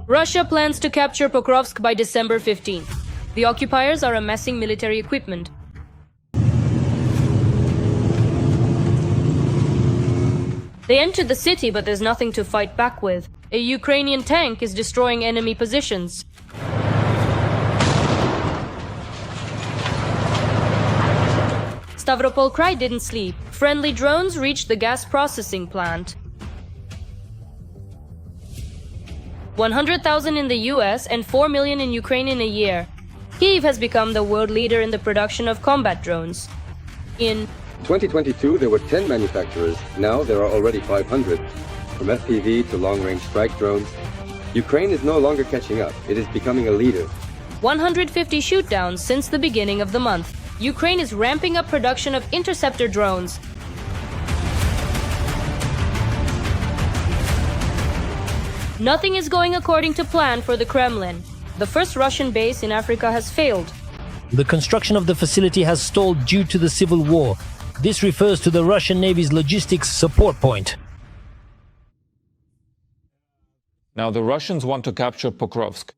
Russia plans to capture Pokrovsk by December 15th. The occupiers are amassing military equipment. They entered the city, but there's nothing to fight back with. A Ukrainian tank is destroying enemy positions. Stavropol didn't sleep. Friendly drones reached the gas processing plant. 100,000 in the US and 4 million in Ukraine in a year. Kyiv has become the world leader in the production of combat drones. In 2022, there were 10 manufacturers. Now there are already 500. From FPV to long-range strike drones, Ukraine is no longer catching up. It is becoming a leader. 150 shootdowns since the beginning of the month. Ukraine is ramping up production of interceptor drones. Nothing is going according to plan for the Kremlin. The first Russian base in Africa has failed. The construction of the facility has stalled due to the civil war. This refers to the Russian Navy's logistics support point. Now, the Russians want to capture Pokrovsk.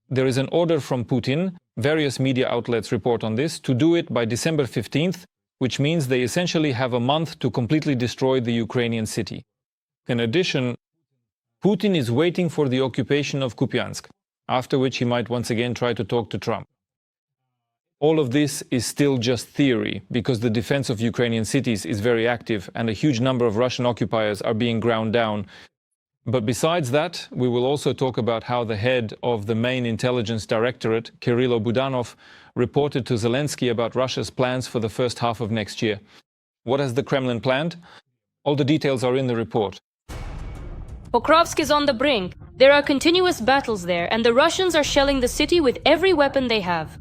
There is an order from Putin, various media outlets report on this, to do it by December 15th, which means they essentially have a month to completely destroy the Ukrainian city. In addition, Putin is waiting for the occupation of Kupiansk, after which he might once again try to talk to Trump. All of this is still just theory, because the defense of Ukrainian cities is very active and a huge number of Russian occupiers are being ground down. But besides that, we will also talk about how the head of the main intelligence directorate, Kirilo Budanov, reported to Zelensky about Russia's plans for the first half of next year. What has the Kremlin planned? All the details are in the report. Pokrovsk is on the brink. There are continuous battles there, and the Russians are shelling the city with every weapon they have.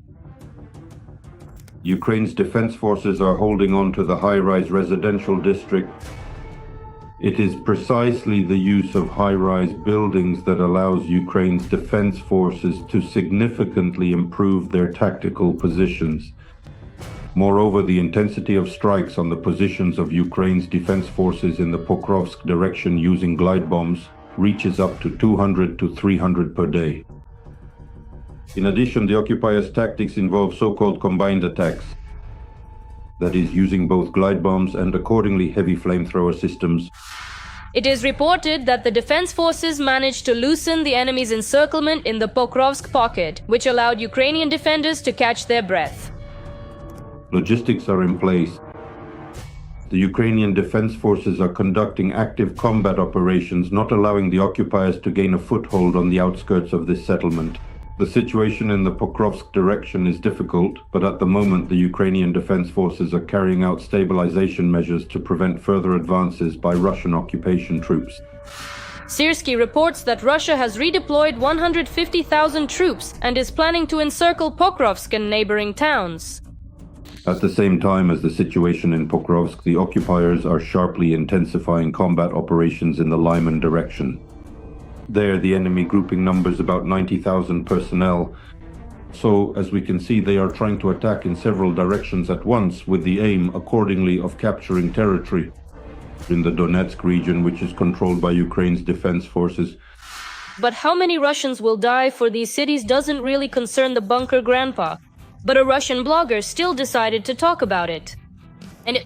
Ukraine's defense forces are holding on to the high-rise residential district. It is precisely the use of high-rise buildings that allows Ukraine's defense forces to significantly improve their tactical positions. Moreover, the intensity of strikes on the positions of Ukraine's defense forces in the Pokrovsk direction using glide bombs reaches up to 200 to 300 per day. In addition, the occupiers' tactics involve so-called combined attacks, that is, using both glide bombs and accordingly heavy flamethrower systems. It is reported that the defense forces managed to loosen the enemy's encirclement in the Pokrovsk pocket, which allowed Ukrainian defenders to catch their breath. Logistics are in place. The Ukrainian defense forces are conducting active combat operations, not allowing the occupiers to gain a foothold on the outskirts of this settlement. The situation in the Pokrovsk direction is difficult, but at the moment the Ukrainian defense forces are carrying out stabilization measures to prevent further advances by Russian occupation troops. Syrskyi reports that Russia has redeployed 150,000 troops and is planning to encircle Pokrovsk and neighboring towns. At the same time as the situation in Pokrovsk, the occupiers are sharply intensifying combat operations in the Lyman direction. There, the enemy grouping numbers about 90,000 personnel. So, as we can see, they are trying to attack in several directions at once, with the aim, accordingly, of capturing territory in the Donetsk region, which is controlled by Ukraine's defense forces. But how many Russians will die for these cities doesn't really concern the bunker grandpa. But a Russian blogger still decided to talk about it.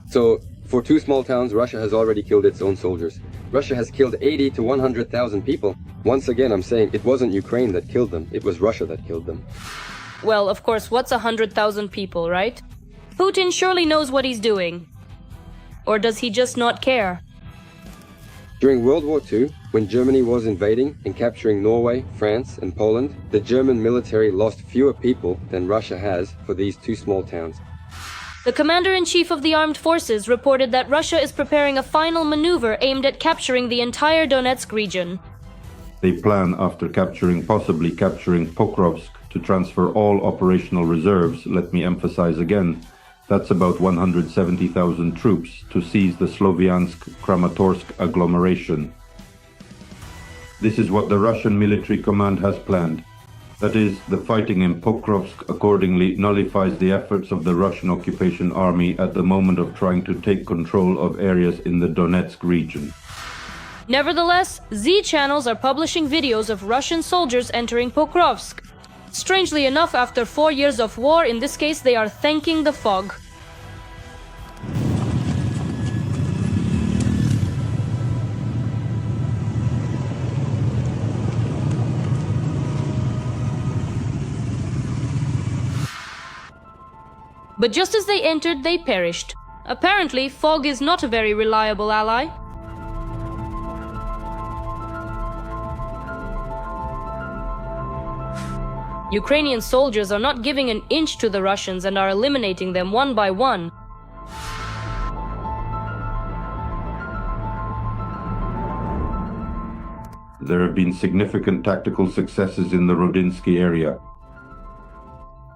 So, for two small towns, Russia has already killed its own soldiers. Russia has killed 80 to 100,000 people. Once again, I'm saying it wasn't Ukraine that killed them, it was Russia that killed them. Well, of course, what's 100,000 people, right? Putin surely knows what he's doing. Or does he just not care? During World War II, when Germany was invading and capturing Norway, France, and Poland, the German military lost fewer people than Russia has for these two small towns. The commander-in-chief of the armed forces reported that Russia is preparing a final maneuver aimed at capturing the entire Donetsk region. They plan, after possibly capturing Pokrovsk, to transfer all operational reserves, let me emphasize again, that's about 170,000 troops, to seize the Sloviansk-Kramatorsk agglomeration. This is what the Russian military command has planned. That is, the fighting in Pokrovsk accordingly nullifies the efforts of the Russian occupation army at the moment of trying to take control of areas in the Donetsk region. Nevertheless, Z channels are publishing videos of Russian soldiers entering Pokrovsk. Strangely enough, after 4 years of war, in this case they are thanking the fog. But just as they entered, they perished. Apparently, fog is not a very reliable ally. Ukrainian soldiers are not giving an inch to the Russians and are eliminating them one by one. There have been significant tactical successes in the Rodinsky area.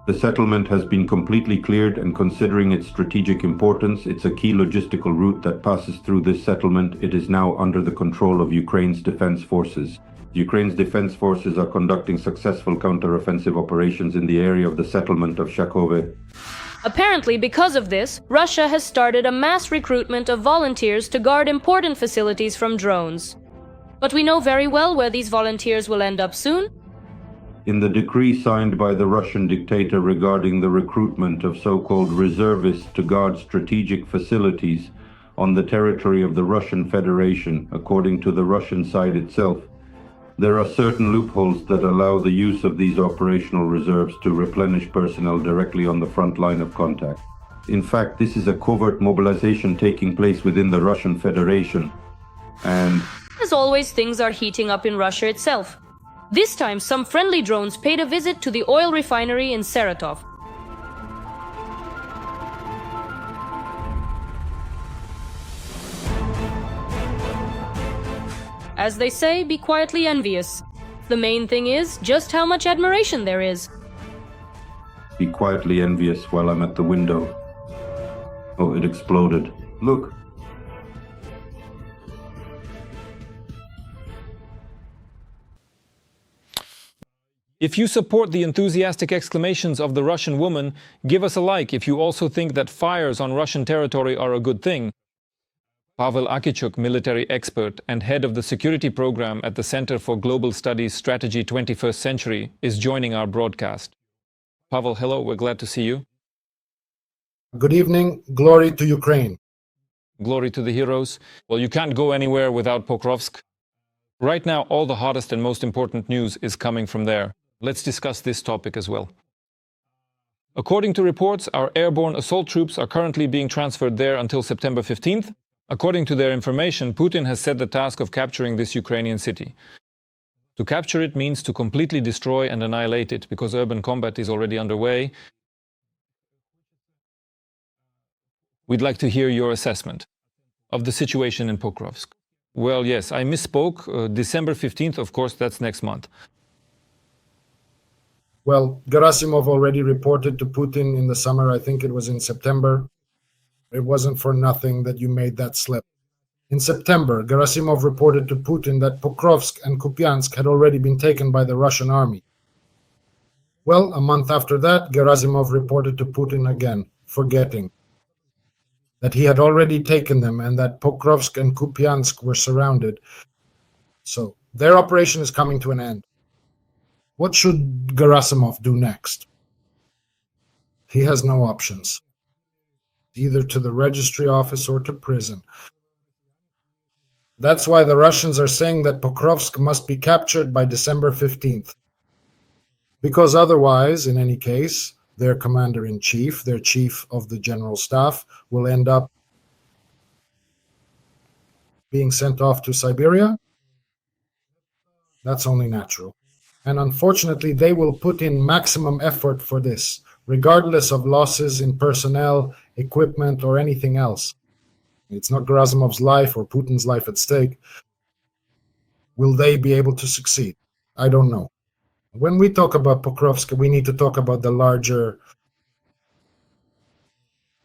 The settlement has been completely cleared, and considering its strategic importance, it's a key logistical route that passes through this settlement. It is now under the control of Ukraine's defense forces. Ukraine's defense forces are conducting successful counteroffensive operations in the area of the settlement of Shakove. Apparently, because of this, Russia has started a mass recruitment of volunteers to guard important facilities from drones. But we know very well where these volunteers will end up soon. In the decree signed by the Russian dictator regarding the recruitment of so-called reservists to guard strategic facilities on the territory of the Russian Federation, according to the Russian side itself, there are certain loopholes that allow the use of these operational reserves to replenish personnel directly on the front line of contact. In fact, this is a covert mobilization taking place within the Russian Federation. And as always, things are heating up in Russia itself. This time, some friendly drones paid a visit to the oil refinery in Saratov. As they say, be quietly envious. The main thing is just how much admiration there is. Be quietly envious while I'm at the window. Oh, it exploded. Look. If you support the enthusiastic exclamations of the Russian woman, give us a like if you also think that fires on Russian territory are a good thing. Pavel Akichuk, military expert and head of the security program at the Center for Global Studies Strategy 21st Century, is joining our broadcast. Pavel, hello, we're glad to see you. Good evening. Glory to Ukraine. Glory to the heroes. Well, you can't go anywhere without Pokrovsk. Right now, all the hottest and most important news is coming from there. Let's discuss this topic as well. According to reports, our airborne assault troops are currently being transferred there until September 15th. According to their information, Putin has set the task of capturing this Ukrainian city. To capture it means to completely destroy and annihilate it, because urban combat is already underway. We'd like to hear your assessment of the situation in Pokrovsk. Well, yes, I misspoke. December 15th, of course, that's next month. Well, Gerasimov already reported to Putin in the summer. I think it was in September. It wasn't for nothing that you made that slip. In September, Gerasimov reported to Putin that Pokrovsk and Kupiansk had already been taken by the Russian army. Well, a month after that, Gerasimov reported to Putin again, forgetting that he had already taken them and that Pokrovsk and Kupiansk were surrounded. So, their operation is coming to an end. What should Gerasimov do next? He has no options. Either to the registry office or to prison. That's why the Russians are saying that Pokrovsk must be captured by December 15th. Because otherwise, in any case, their commander-in-chief, their chief of the general staff, will end up being sent off to Siberia. That's only natural. And unfortunately, they will put in maximum effort for this, regardless of losses in personnel, equipment, or anything else. It's not Gerasimov's life or Putin's life at stake. Will they be able to succeed? I don't know. When we talk about Pokrovsk, we need to talk about the larger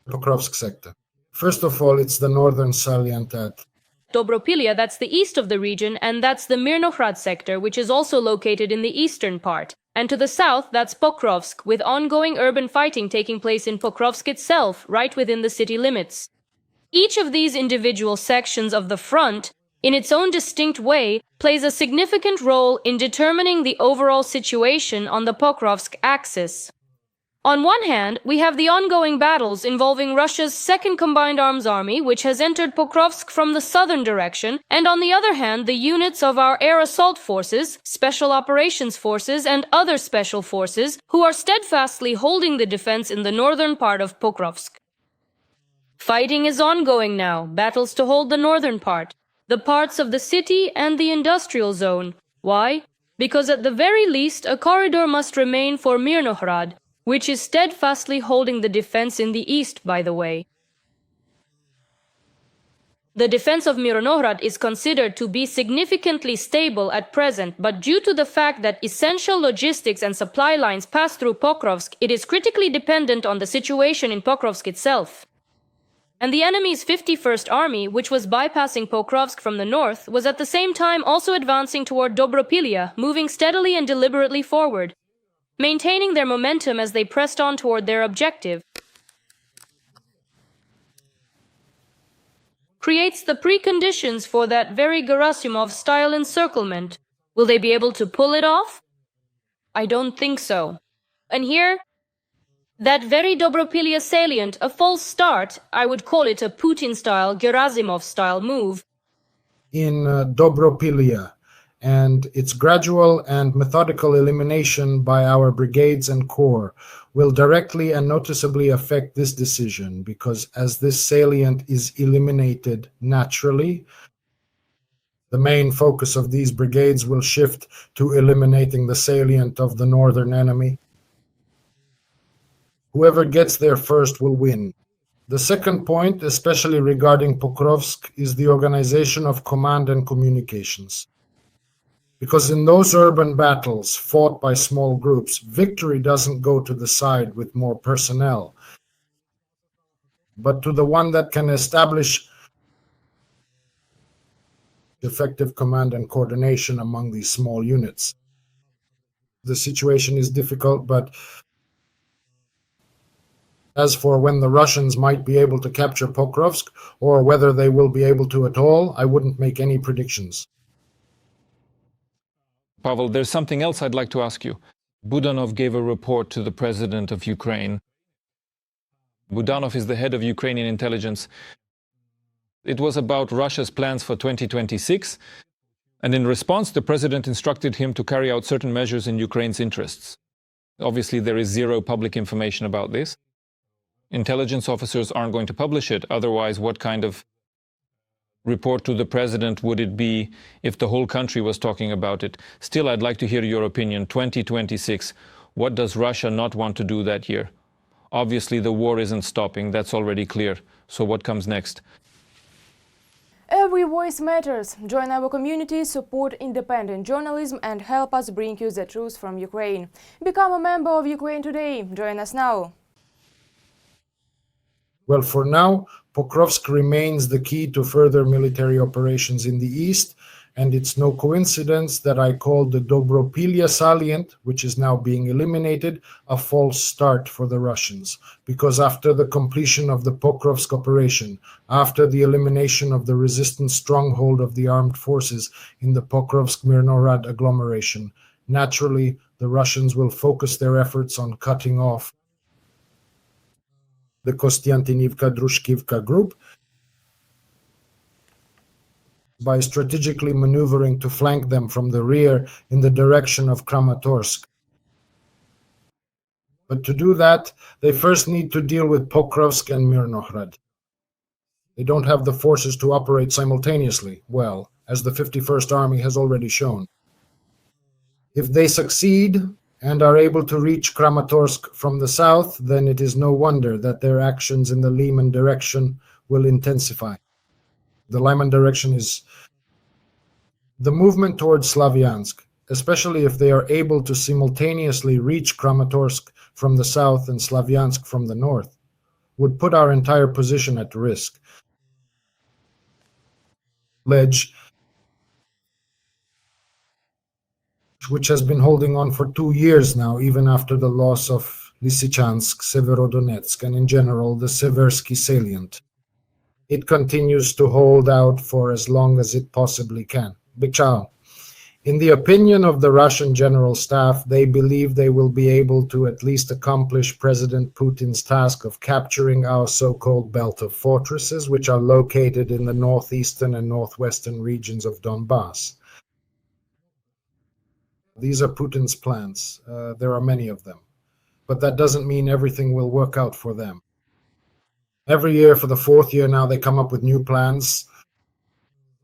Pokrovsk sector. First of all, it's the northern salient at Dobropilia, that's the east of the region, and that's the Mirnohrad sector, which is also located in the eastern part. And to the south, that's Pokrovsk, with ongoing urban fighting taking place in Pokrovsk itself, right within the city limits. Each of these individual sections of the front in its own distinct way, plays a significant role in determining the overall situation on the Pokrovsk axis. On one hand, we have the ongoing battles involving Russia's Second Combined Arms Army, which has entered Pokrovsk from the southern direction, and on the other hand, the units of our air assault forces, special operations forces, and other special forces, who are steadfastly holding the defense in the northern part of Pokrovsk. Fighting is ongoing now, battles to hold the northern part, the parts of the city and the industrial zone. Why? Because at the very least, a corridor must remain for Mirnohrad, which is steadfastly holding the defense in the east, by the way. The defense of Mirnohrad is considered to be significantly stable at present, but due to the fact that essential logistics and supply lines pass through Pokrovsk, it is critically dependent on the situation in Pokrovsk itself. And the enemy's 51st Army, which was bypassing Pokrovsk from the north, was at the same time also advancing toward Dobropilya, moving steadily and deliberately forward, maintaining their momentum as they pressed on toward their objective. Creates the preconditions for that very Gerasimov-style encirclement. Will they be able to pull it off? I don't think so. And here, that very Dobropilya salient, a false start, I would call it a Putin-style, Gerasimov-style move. In Dobropilya, and its gradual and methodical elimination by our brigades and corps will directly and noticeably affect this decision, because as this salient is eliminated naturally, the main focus of these brigades will shift to eliminating the salient of the northern enemy. Whoever gets there first will win. The second point, especially regarding Pokrovsk, is the organization of command and communications. Because in those urban battles fought by small groups, victory doesn't go to the side with more personnel, but to the one that can establish effective command and coordination among these small units. The situation is difficult, but as for when the Russians might be able to capture Pokrovsk, or whether they will be able to at all, I wouldn't make any predictions. Pavel, there's something else I'd like to ask you. Budanov gave a report to the president of Ukraine. Budanov is the head of Ukrainian intelligence. It was about Russia's plans for 2026, and in response, the president instructed him to carry out certain measures in Ukraine's interests. Obviously, there is zero public information about this. Intelligence officers aren't going to publish it. Otherwise, what kind of report to the president would it be if the whole country was talking about it? Still, I'd like to hear your opinion. 2026, what does Russia not want to do that year? Obviously, the war isn't stopping. That's already clear. So what comes next? Every voice matters. Join our community, support independent journalism and help us bring you the truth from Ukraine. Become a member of Ukraine Today. Join us now. Well, for now, Pokrovsk remains the key to further military operations in the east, and it's no coincidence that I called the Dobropilya salient, which is now being eliminated, a false start for the Russians, because after the completion of the Pokrovsk operation, after the elimination of the resistant stronghold of the armed forces in the Pokrovsk-Mirnohrad agglomeration, naturally the Russians will focus their efforts on cutting off the Kostiantynivka-Drushkivka group by strategically maneuvering to flank them from the rear in the direction of Kramatorsk. But to do that, they first need to deal with Pokrovsk and Mirnohrad. They don't have the forces to operate simultaneously, well, as the 51st Army has already shown. If they succeed and are able to reach Kramatorsk from the south, then it is no wonder that their actions in the Lyman direction will intensify. The Lyman direction is the movement towards Slavyansk, especially if they are able to simultaneously reach Kramatorsk from the south and Slavyansk from the north, would put our entire position at risk. Ledge, which has been holding on for 2 years now, even after the loss of Lysychansk, Severodonetsk, and in general the Syrskyi salient. It continues to hold out for as long as it possibly can. Big ciao. In the opinion of the Russian General Staff, they believe they will be able to at least accomplish President Putin's task of capturing our so-called belt of fortresses, which are located in the northeastern and northwestern regions of Donbass. These are Putin's plans. There are many of them. But that doesn't mean everything will work out for them. Every year, for the fourth year now, they come up with new plans.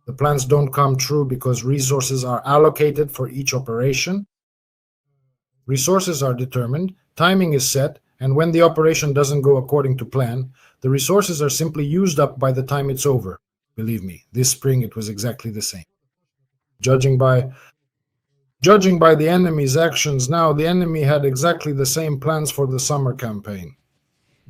The plans don't come true because resources are allocated for each operation. Resources are determined, timing is set, and when the operation doesn't go according to plan, the resources are simply used up by the time it's over. Believe me, this spring it was exactly the same. Judging by the enemy's actions now, the enemy had exactly the same plans for the summer campaign.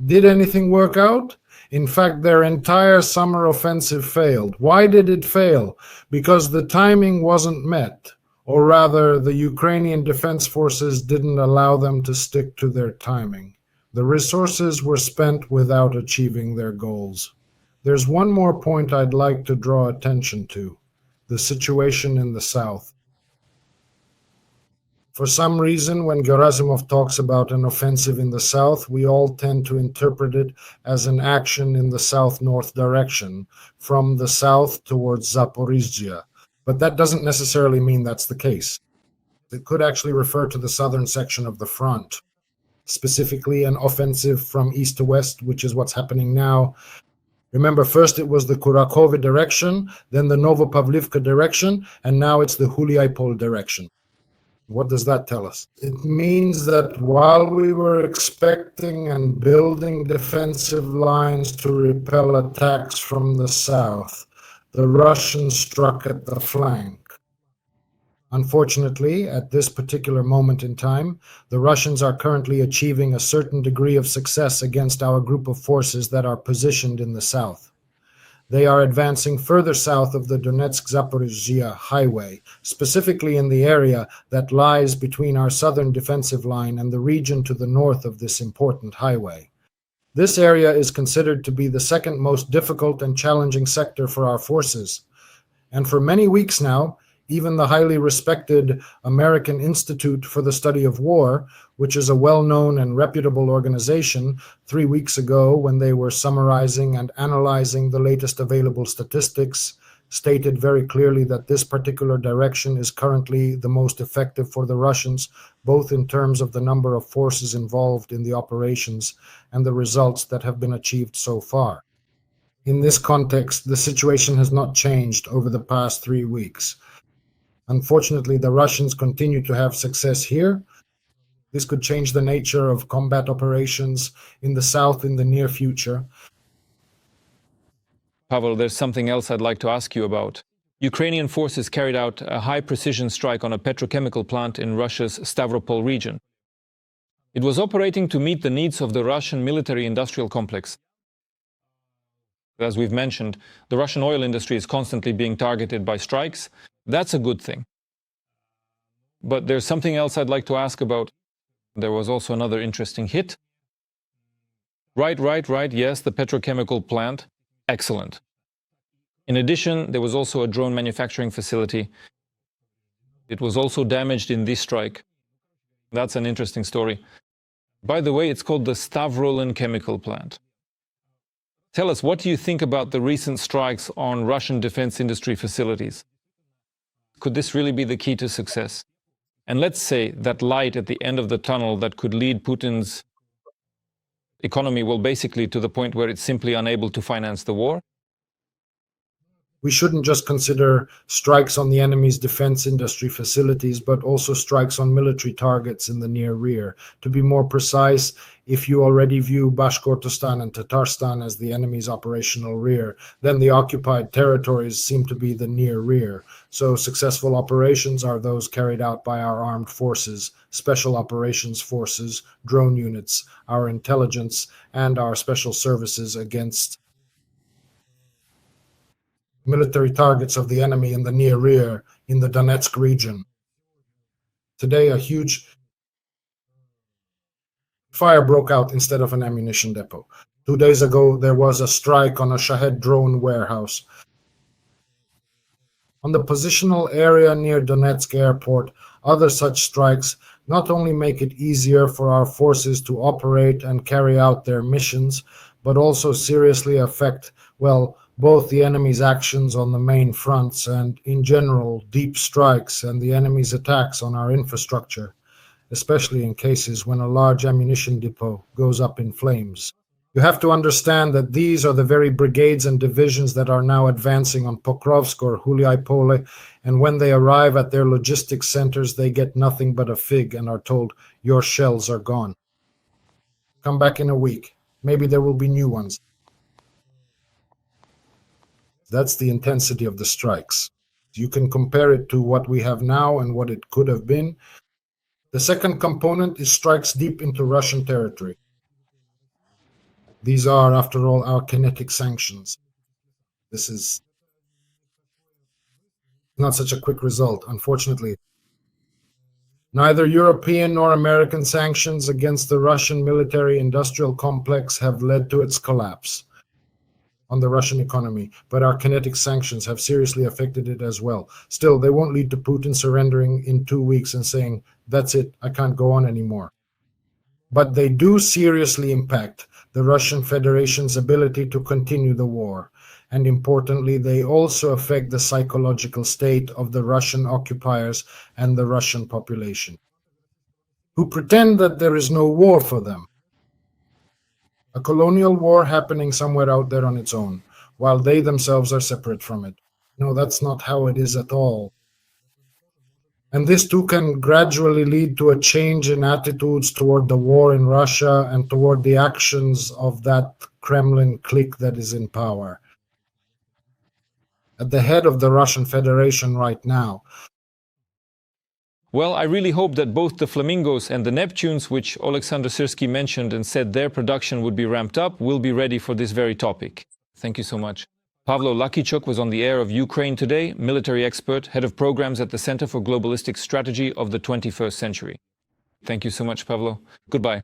Did anything work out? In fact, their entire summer offensive failed. Why did it fail? Because the timing wasn't met, or rather, the Ukrainian defense forces didn't allow them to stick to their timing. The resources were spent without achieving their goals. There's one more point I'd like to draw attention to: the situation in the south. For some reason, when Gerasimov talks about an offensive in the south, we all tend to interpret it as an action in the south-north direction, from the south towards Zaporizhzhia. But that doesn't necessarily mean that's the case. It could actually refer to the southern section of the front, specifically an offensive from east to west, which is what's happening now. Remember, first it was the Kurakovo direction, then the Novopavlivka direction, and now it's the Huliaipol direction. What does that tell us? It means that while we were expecting and building defensive lines to repel attacks from the south, the Russians struck at the flank. Unfortunately, at this particular moment in time, the Russians are currently achieving a certain degree of success against our group of forces that are positioned in the south. They are advancing further south of the Donetsk-Zaporizhzhia highway, specifically in the area that lies between our southern defensive line and the region to the north of this important highway. This area is considered to be the second most difficult and challenging sector for our forces. And for many weeks now, even the highly respected American Institute for the Study of War, which is a well-known and reputable organization, 3 weeks ago, when they were summarizing and analyzing the latest available statistics, stated very clearly that this particular direction is currently the most effective for the Russians, both in terms of the number of forces involved in the operations and the results that have been achieved so far. In this context, the situation has not changed over the past 3 weeks. Unfortunately, the Russians continue to have success here. This could change the nature of combat operations in the south in the near future. Pavel, there's something else I'd like to ask you about. Ukrainian forces carried out a high-precision strike on a petrochemical plant in Russia's Stavropol region. It was operating to meet the needs of the Russian military-industrial complex. As we've mentioned, the Russian oil industry is constantly being targeted by strikes. That's a good thing. But there's something else I'd like to ask about. There was also another interesting hit. Right, yes, the petrochemical plant. Excellent. In addition, there was also a drone manufacturing facility. It was also damaged in this strike. That's an interesting story. By the way, it's called the Stavropol chemical plant. Tell us, what do you think about the recent strikes on Russian defense industry facilities? Could this really be the key to success? And let's say that light at the end of the tunnel that could lead Putin's economy, well, basically to the point where it's simply unable to finance the war? We shouldn't just consider strikes on the enemy's defense industry facilities, but also strikes on military targets in the near rear. To be more precise, if you already view Bashkortostan and Tatarstan as the enemy's operational rear, then the occupied territories seem to be the near rear. So successful operations are those carried out by our armed forces, special operations forces, drone units, our intelligence, and our special services against military targets of the enemy in the near rear in the Donetsk region. Today, a huge fire broke out instead of an ammunition depot. 2 days ago, there was a strike on a Shahed drone warehouse. On the positional area near Donetsk airport, other such strikes not only make it easier for our forces to operate and carry out their missions, but also seriously affect, well, both the enemy's actions on the main fronts and, in general, deep strikes and the enemy's attacks on our infrastructure, especially in cases when a large ammunition depot goes up in flames. You have to understand that these are the very brigades and divisions that are now advancing on Pokrovsk or Huliaipole, and when they arrive at their logistics centers, they get nothing but a fig and are told, "Your shells are gone. Come back in a week. Maybe there will be new ones." That's the intensity of the strikes. You can compare it to what we have now and what it could have been. The second component is strikes deep into Russian territory. These are, after all, our kinetic sanctions. This is not such a quick result, unfortunately. Neither European nor American sanctions against the Russian military-industrial complex have led to its collapse on the Russian economy, but our kinetic sanctions have seriously affected it as well. Still, they won't lead to Putin surrendering in 2 weeks and saying, "That's it, I can't go on anymore." But they do seriously impact the Russian Federation's ability to continue the war. And importantly, they also affect the psychological state of the Russian occupiers and the Russian population, who pretend that there is no war for them. A colonial war happening somewhere out there on its own, while they themselves are separate from it. No, that's not how it is at all. And this too can gradually lead to a change in attitudes toward the war in Russia and toward the actions of that Kremlin clique that is in power. At the head of the Russian Federation right now. Well, I really hope that both the Flamingos and the Neptunes, which Alexander Syrskyi mentioned and said their production would be ramped up, will be ready for this very topic. Thank you so much. Pavlo Lakichuk was on the air of Ukraine Today, military expert, head of programs at the Center for Globalistic Strategy of the 21st Century. Thank you so much, Pavlo. Goodbye.